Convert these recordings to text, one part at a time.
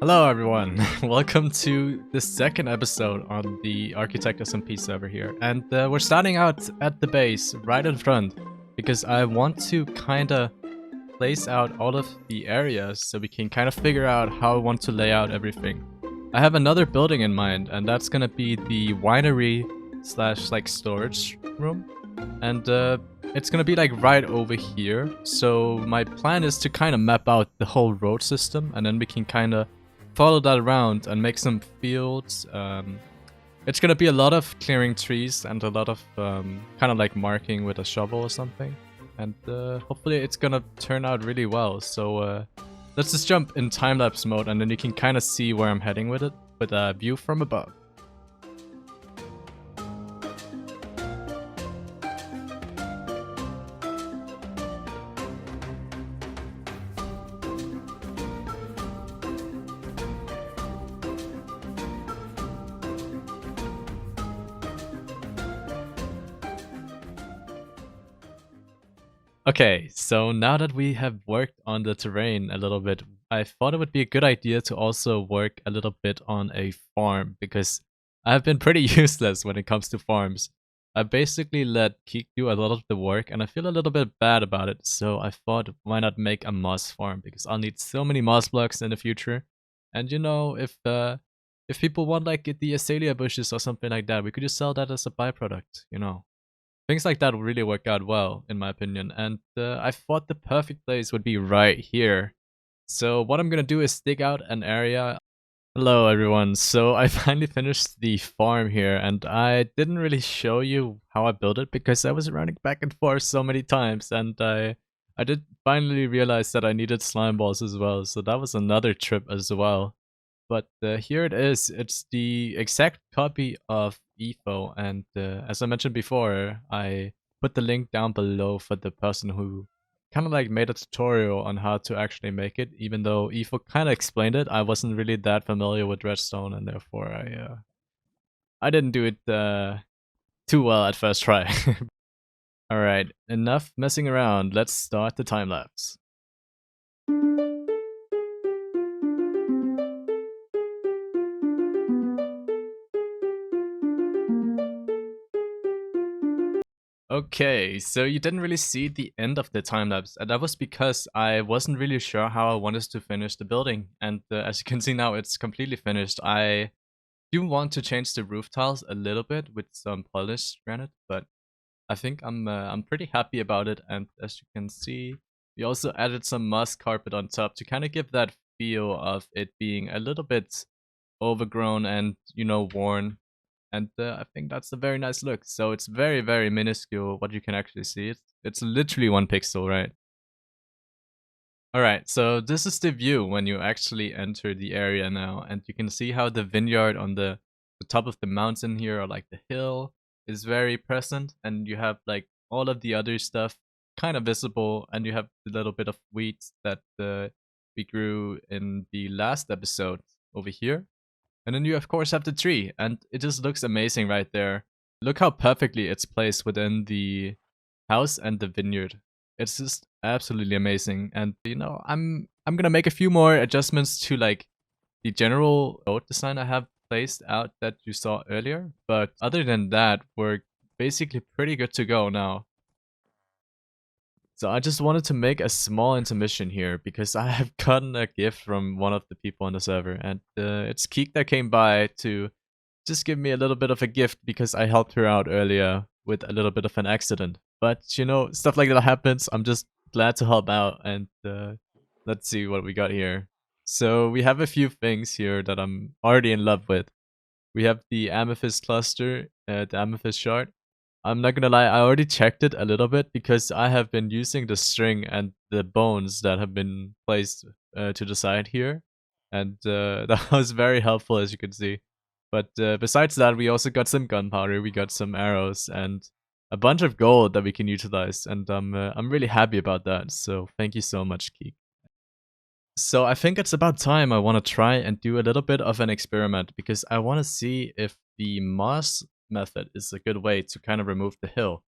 Hello everyone, welcome to the second episode on the Architect SMP server here. And we're starting out at the base, right in front, because I want to kinda place out all of the areas so we can kind of figure out how I want to lay out everything. I have another building in mind, and that's gonna be the winery slash like storage room. And it's gonna be like right over here. So my plan is to kind of map out the whole road system, and then we can kind of follow that around and make some fields. It's gonna be a lot of clearing trees and a lot of kind of like marking with a shovel or something. And hopefully it's gonna turn out really well. So let's just jump in time-lapse mode, and then you can kind of see where I'm heading with it with a view from above. Okay, so now that we have worked on the terrain a little bit, I thought it would be a good idea to also work a little bit on a farm, because I've been pretty useless when it comes to farms. I basically let Keek do a lot of the work, and I feel a little bit bad about it, so I thought why not make a moss farm, because I'll need so many moss blocks in the future. And you know, if people want like the azalea bushes or something like that, we could just sell that as a byproduct, you know. Things like that will really work out well, in my opinion, and I thought the perfect place would be right here. So what I'm gonna do is dig out an area. Hello everyone, so I finally finished the farm here, and I didn't really show you how I built it because I was running back and forth so many times, and I did finally realize that I needed slime balls as well, so that was another trip as well. But here it is. It's the exact copy of EFO, and as I mentioned before, I put the link down below for the person who kind of like made a tutorial on how to actually make it. Even though EFO kind of explained it, I wasn't really that familiar with redstone, and therefore I didn't do it too well at first try. All right, enough messing around. Let's start the time lapse. Okay, so you didn't really see the end of the time lapse, and that was because I wasn't really sure how I wanted to finish the building. And as you can see now, it's completely finished. I do want to change the roof tiles a little bit with some polished granite, but I think I'm pretty happy about it. And as you can see, we also added some moss carpet on top to kind of give that feel of it being a little bit overgrown and, you know, worn. And I think that's a very nice look. So it's very, very minuscule what you can actually see. It's literally 1 pixel, right? Alright, so this is the view when you actually enter the area now. And you can see how the vineyard on the top of the mountain here, or like the hill, is very present. And you have like all of the other stuff kind of visible. And you have the little bit of wheat that we grew in the last episode over here. And then you of course have the tree, and it just looks amazing right there. Look how perfectly it's placed within the house and the vineyard. It's just absolutely amazing. And you know, I'm gonna make a few more adjustments to like the general road design I have placed out that you saw earlier. But other than that, we're basically pretty good to go now. So I just wanted to make a small intermission here because I have gotten a gift from one of the people on the server, and it's Keek that came by to just give me a little bit of a gift because I helped her out earlier with a little bit of an accident. But you know, stuff like that happens. I'm just glad to help out, and let's see what we got here. So we have a few things here that I'm already in love with. We have the amethyst cluster, the amethyst shard. I'm not gonna lie, I already checked it a little bit because I have been using the string and the bones that have been placed to the side here. And that was very helpful, as you can see. But besides that, we also got some gunpowder, we got some arrows, and a bunch of gold that we can utilize. And I'm really happy about that. So thank you so much, Keek. So I think it's about time I want to try and do a little bit of an experiment, because I want to see if the moss method is a good way to kind of remove the hill.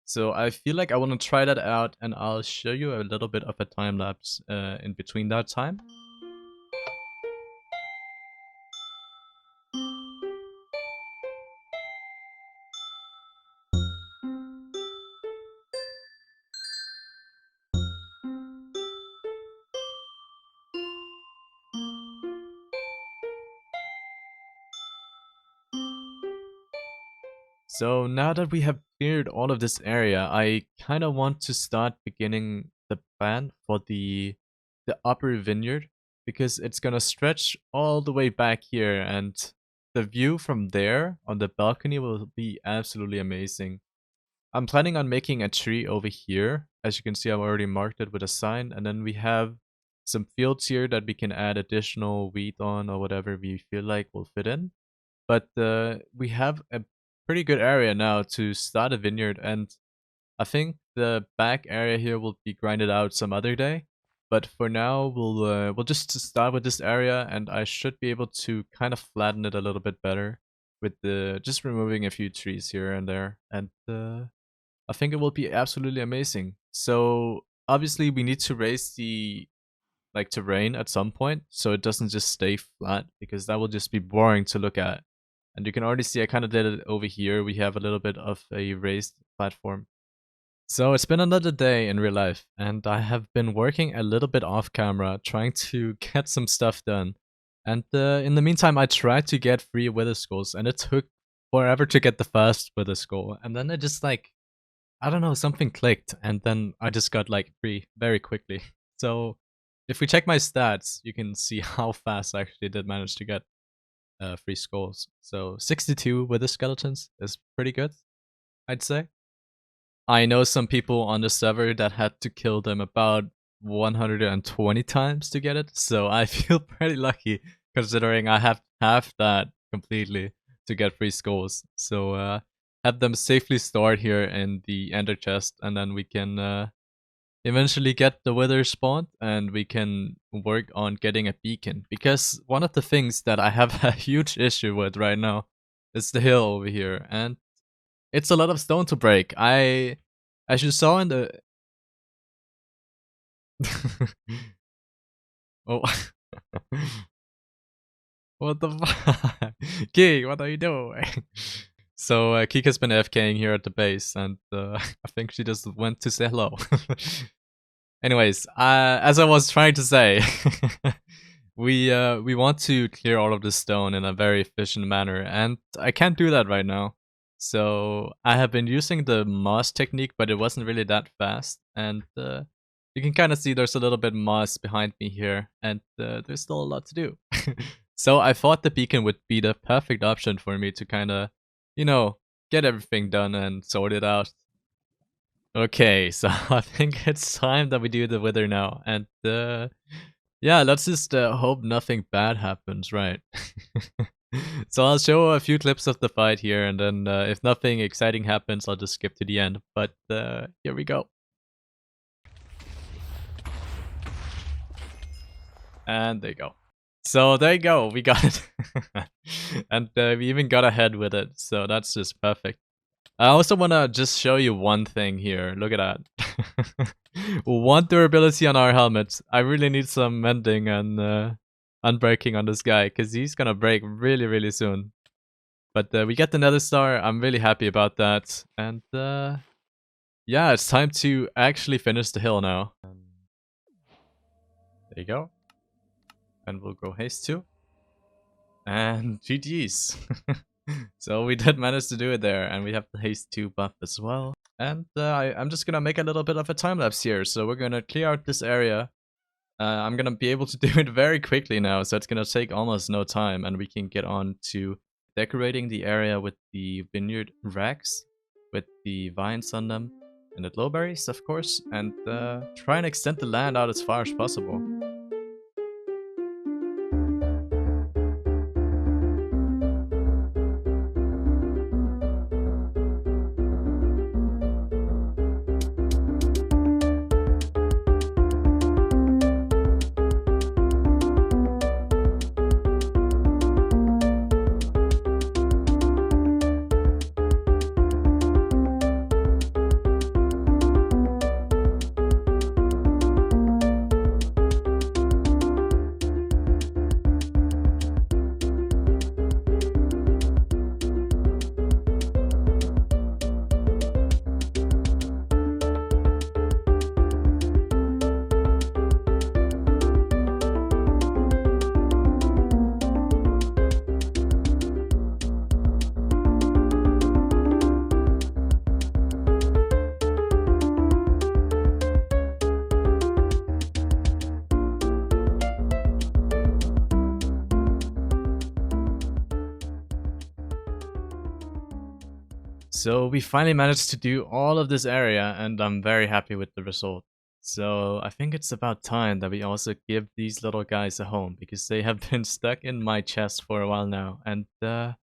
So I feel like I want to try that out, and I'll show you a little bit of a time lapse in between that time. So now that we have cleared all of this area, I kind of want to start beginning the plan for the upper vineyard because it's gonna stretch all the way back here, and the view from there on the balcony will be absolutely amazing. I'm planning on making a tree over here. As you can see, I've already marked it with a sign, and then we have some fields here that we can add additional wheat on or whatever we feel like will fit in. But we have a pretty good area now to start a vineyard, and I think the back area here will be grinded out some other day. But for now, we'll just start with this area, and I should be able to kind of flatten it a little bit better with the just removing a few trees here and there, and I think it will be absolutely amazing. So obviously, we need to raise the terrain at some point, so it doesn't just stay flat because that will just be boring to look at. And you can already see I kind of did it over here. We have a little bit of a raised platform. So it's been another day in real life, and I have been working a little bit off camera, trying to get some stuff done. And in the meantime, I tried to get 3 wither skulls, and it took forever to get the first wither skull. And then it just I don't know, something clicked, and then I just got 3 very quickly. So if we check my stats, you can see how fast I actually did manage to get 3 skulls. So 62 wither skeletons is pretty good, I'd say. I know some people on the server that had to kill them about 120 times to get it, so I feel pretty lucky considering I have half that completely to get 3 skulls. So have them safely stored here in the ender chest, and then we can eventually get the wither spawned, and we can work on getting a beacon. Because one of the things that I have a huge issue with right now is the hill over here, and it's a lot of stone to break. As you saw in the oh, what the fuck, Geek? What are you doing? So Keek has been AFKing here at the base, and I think she just went to say hello. Anyways, as I was trying to say, we want to clear all of this stone in a very efficient manner, and I can't do that right now. So I have been using the moss technique, but it wasn't really that fast, and you can kind of see there's a little bit moss behind me here, and there's still a lot to do. So I thought the beacon would be the perfect option for me to kind of, get everything done and sort it out. Okay, so I think it's time that we do the wither now, and yeah, let's just hope nothing bad happens, right? So I'll show a few clips of the fight here, and then if nothing exciting happens, I'll just skip to the end. But here we go. And there you go. So there you go, we got it. And we even got ahead with it, so that's just perfect. I also want to just show you one thing here. Look at that. 1 durability on our helmets. I really need some mending and unbreaking on this guy, because he's gonna break really, really soon. But we get the nether star. I'm really happy about that. And yeah, it's time to actually finish the hill now. There you go. And we'll go haste 2. And GG's. So we did manage to do it there, and we have the haste 2 buff as well. And I'm just gonna make a little bit of a time lapse here. So we're gonna clear out this area. I'm gonna be able to do it very quickly now, so it's gonna take almost no time, and we can get on to decorating the area with the vineyard racks, with the vines on them, and the glowberries, of course, and try and extend the land out as far as possible. So we finally managed to do all of this area, and I'm very happy with the result. So I think it's about time that we also give these little guys a home, because they have been stuck in my chest for a while now. And I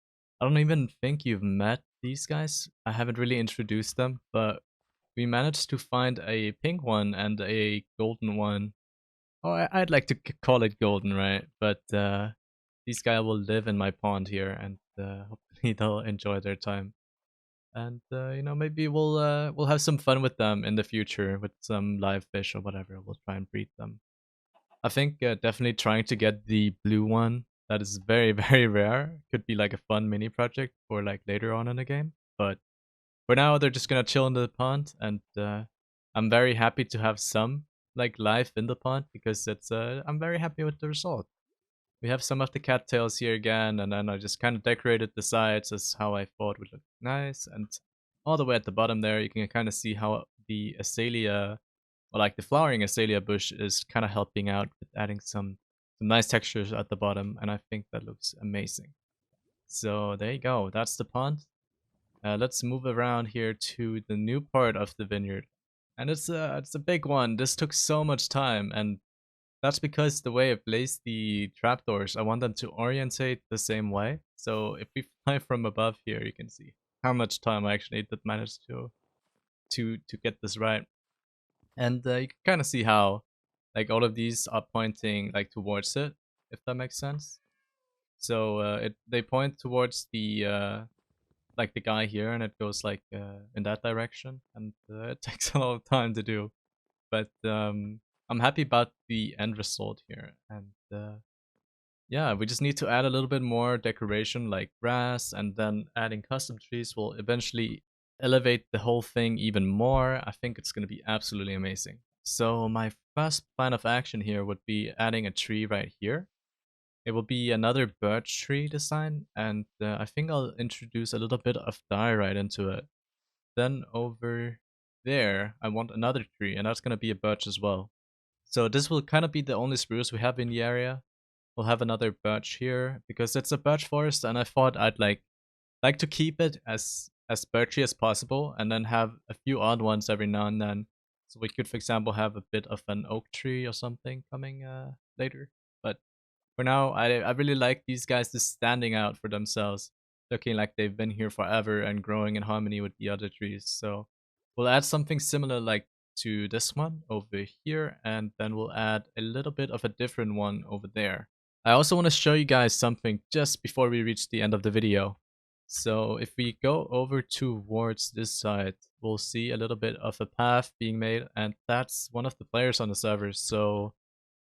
don't even think you've met these guys. I haven't really introduced them, but we managed to find a pink one and a golden one. Oh, I'd like to call it golden, right? But these guys will live in my pond here, and hopefully they'll enjoy their time. And maybe we'll have some fun with them in the future with some live fish or whatever. We'll try and breed them. I think definitely trying to get the blue one that is very very rare could be like a fun mini project for like later on in the game. But for now, they're just gonna chill in the pond, and I'm very happy to have some like life in the pond, because it's I'm very happy with the result. We have some of the cattails here again, and then I just kind of decorated the sides as how I thought would look nice. And all the way at the bottom there, you can kind of see how the azalea, or like the flowering azalea bush, is kind of helping out with adding some nice textures at the bottom, and I think that looks amazing. So there you go, that's the pond. Let's move around here to the new part of the vineyard, and it's a big one. This took so much time, and that's because the way I placed the trapdoors, I want them to orientate the same way. So if we fly from above here, you can see how much time I actually did manage to get this right. And you can kind of see how like all of these are pointing like towards it, if that makes sense. So they point towards the like the guy here, and it goes like in that direction, and it takes a lot of time to do. But I'm happy about the end result here, and yeah, we just need to add a little bit more decoration like grass, and then adding custom trees will eventually elevate the whole thing even more. I think it's going to be absolutely amazing. So my first plan of action here would be adding a tree right here. It will be another birch tree design, and I think I'll introduce a little bit of dye right into it. Then over there, I want another tree, and that's going to be a birch as well. So this will kind of be the only spruce we have in the area. We'll have another birch here because it's a birch forest, and I thought I'd like to keep it as birchy as possible, and then have a few odd ones every now and then. So we could, for example, have a bit of an oak tree or something coming later. But for now, I really like these guys just standing out for themselves, looking like they've been here forever and growing in harmony with the other trees. So we'll add something similar like to this one over here, and then we'll add a little bit of a different one over there. I also want to show you guys something just before we reach the end of the video. So if we go over towards this side, we'll see a little bit of a path being made, and that's one of the players on the server. So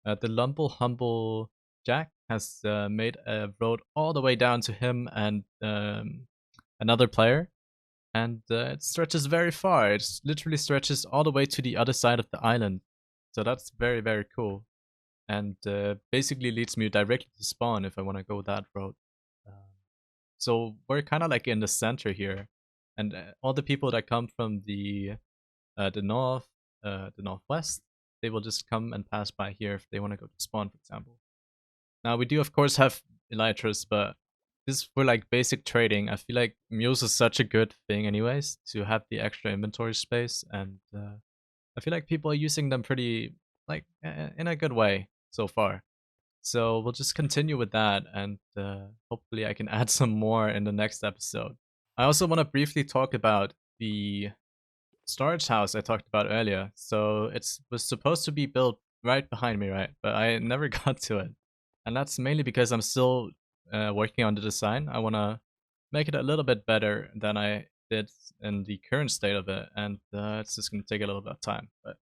the Humble Jack has made a road all the way down to him and another player, and it stretches very far. It literally stretches all the way to the other side of the island. So that's very, very cool, and basically leads me directly to spawn if I want to go that road. So we're kind of like in the center here, and all the people that come from the northwest, they will just come and pass by here if they want to go to spawn, for example. Now we do of course have elytras, but this for like basic trading. I feel like mules is such a good thing, anyways, to have the extra inventory space, and I feel like people are using them pretty like in a good way so far. So we'll just continue with that, and hopefully I can add some more in the next episode. I also want to briefly talk about the storage house I talked about earlier. So it was supposed to be built right behind me, right? But I never got to it. And that's mainly because I'm still working on the design. I want to make it a little bit better than I did in the current state of it. And it's just going to take a little bit of time. But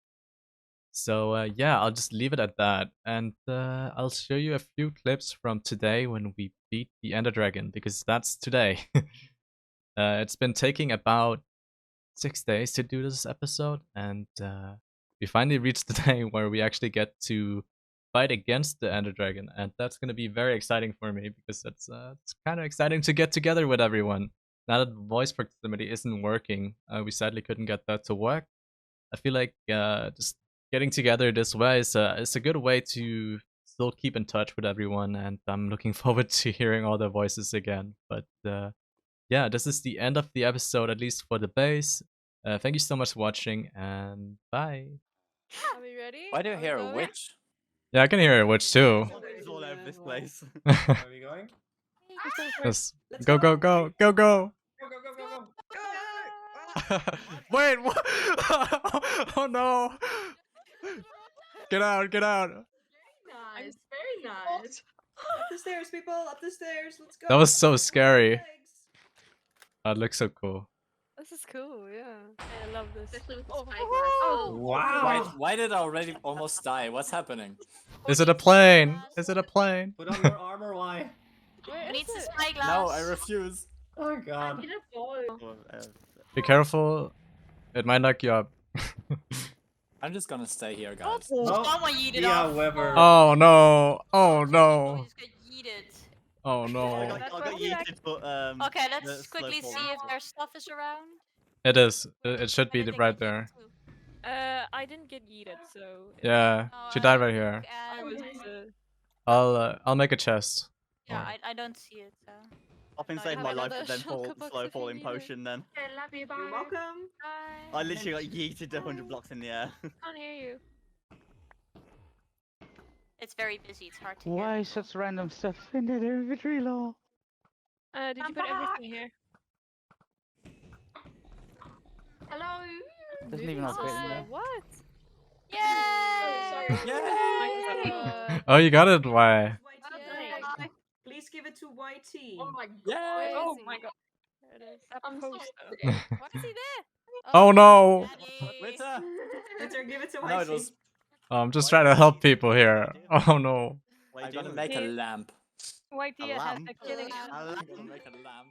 so yeah, I'll just leave it at that. And I'll show you a few clips from today when we beat the Ender Dragon, because that's today. It's been taking about 6 days to do this episode, and we finally reached the day where we actually get to fight against the Ender Dragon, and that's going to be very exciting for me, because it's kind of exciting to get together with everyone. Now that voice proximity isn't working, we sadly couldn't get that to work. I feel like just getting together this way is a good way to still keep in touch with everyone, and I'm looking forward to hearing all their voices again. But yeah, this is the end of the episode, at least for the base. Thank you so much for watching, and bye. Are we ready? Why do you Are we hear a going? witch? Yeah, I can hear a witch too. It's all over this place. Where are we going? Yes. Let's Go, go, go, go, go. Go, go, go, go, go. Wait, what? Oh no. Get out, get out. Nice, very nice. Up the stairs, people, up the stairs. Let's go. That was so scary. Legs. That looks so cool. This is cool, yeah. I love this. Especially with the Oh, spyglass. oh, Wow. Why did I already almost die? What's happening? Is it a plane? Is it a plane? Put on your armor, why? where Who is needs the it? spyglass? No, I refuse. Oh I'm god. gonna fall. Be careful. It might knock you up. I'm just gonna stay here, guys. Oh, Someone yeeted yeah, off. Weber. Oh no. Oh Oh, no. we just got yeeted. Oh I no. got, That's I got probably like- yeeted, but Okay, the let's slow quickly fall. see if their stuff is around. It is. It should be Where did they right get there. yeeted to? I didn't get yeeted, so. Yeah. Oh, She died right here. look I at- was, I'll make a chest. Yeah, I don't see it. So. I've been I saving have my life another with them shulker box slow if you falling need it. potion then. Okay, love you, bye. You're welcome. Bye. I literally got yeeted 100 blocks in the air. can't hear you. It's very busy. It's hard to Why hear. such random stuff in the inventory law? Did you I'm put back. everything here? Hello. Doesn't even have Moving bit in saucer. there. What? Yay! Yay! Oh, you got it. Why? Yay. Please give it to YT. Oh my god. Yay! Oh my god. There it is. A I'm so poster. Why is he there? Oh no. Daddy. Witter! Better give it to YT. No, it was. I'm just trying to help people here. Oh no. What are I'm you gonna doing? make a Yeah. lamp. White A deer has lamp? a killing. A I'm lamp? gonna make a lamp.